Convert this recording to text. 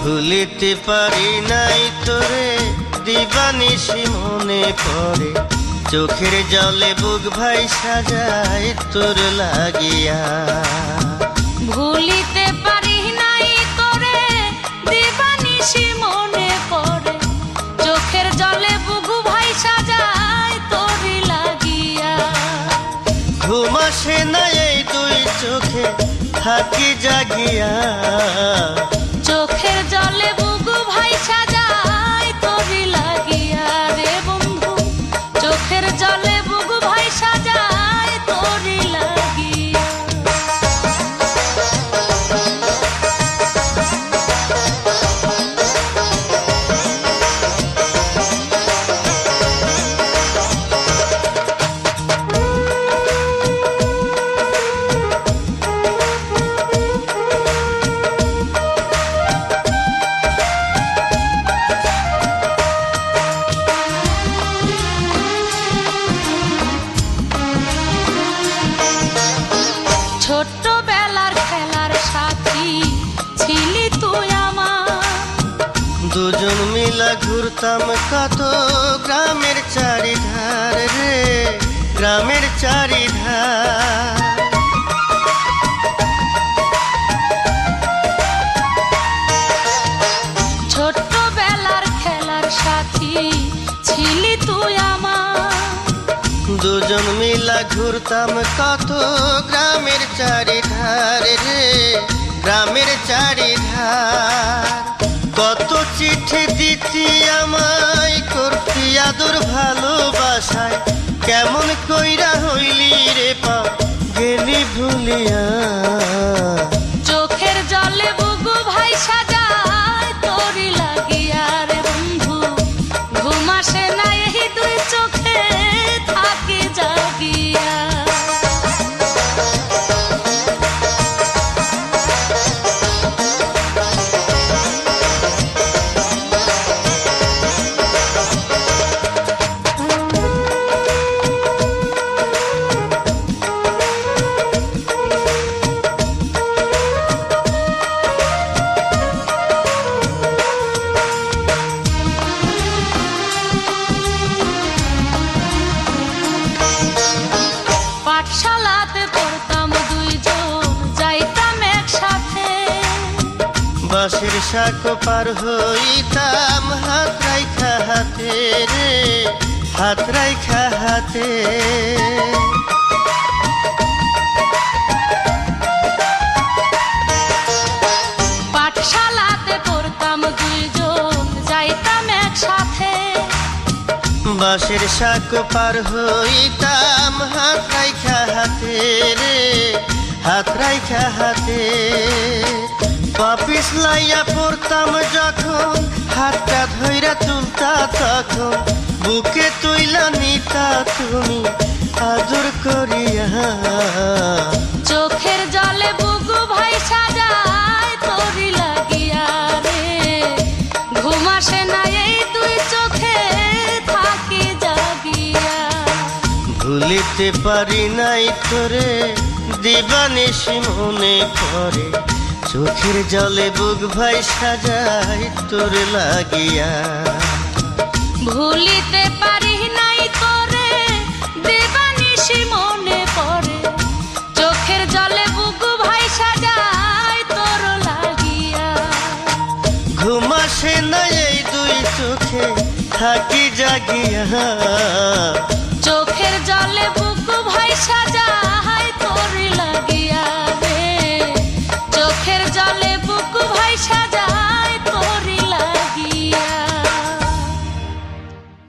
ভুলিতে পারি নাই তোরে, দিবানিশি মনে পড়ে, চোখের জলে বুক ভাই সাজায় তোর লাগিয়া। ভুলিতে পারি নাই তোরে, দিবানিশি মনে পড়ে, চোখের জলে বুক ভাই সাজায় তোর লাগিয়া। ঘুম আসে না এই দুই চোখে, থাকি জাগিয়া। চোখের জলে বুক ভাই সাজায় তোর লাগিয়া রে বন্ধু, চোখের জলে বুক ভাই সাজায় তোর লাগিয়া। ছোট্টবেলার খেলার সাথী ছিলি তুই আমার, দুজন মিলা ঘুরতাম কত গ্রামের চারিধার রে, গ্রামের চারিধার। ছোট্টবেলার খেলার সাথী ছিলি তুই আমার, দুজন মিলা ঘুরতাম কত গ্রামের চারিধার রে, গ্রামের চারিধার। কত চিঠি দিতি আমায়, করতি আদর ভালোবাসায়, কেমন কইরা হইলি রে পা গেলি ভুলিয়া। চোখের জলে বুক ভাই সাজায় তোর লাগিয়া রে বন্ধু, ঘুম আসে না এই দুই চোখে, থাকি জাগিয়া। পাঠশালাতে পড়তাম দুইজন, যাইতাম একসাথে, বাঁশের শাক পার হইতাম হাত রাইখা হাতে রে, হাত রাইখা হাতে। পাঠশালাতে পড়তাম দুইজন, যাইতাম একসাথে, বাঁশের শাক পার হইতাম হাত রাইখা হাতে রে, হাত রাইখা হাতে। পাপিস লাইয়া পড়তাম যখন, হাতটা ধইরা তুলতা তখন, বুকে তুইলা নিতা তুমি আদর করিয়া। চোখের জলে বুক ভাই সাজায় তোর লাগিয়া রে, ঘুম আসে না এই দুই চোখে, থাকি জাগিয়া। ভুলিতে পারি নাই তোরে, দিবানিশি মনে পড়ে, চোখের জলে বুক ভাই সাজায় তোর লাগিয়া। ভুলিতে পারি নাই তোরে, দিবানিশি মনে পড়ে, চোখের জলে বুক ভাই সাজায় তোর লাগিয়া। ঘুম আসে না এই দুই চোখে, থাকি জাগিয়া।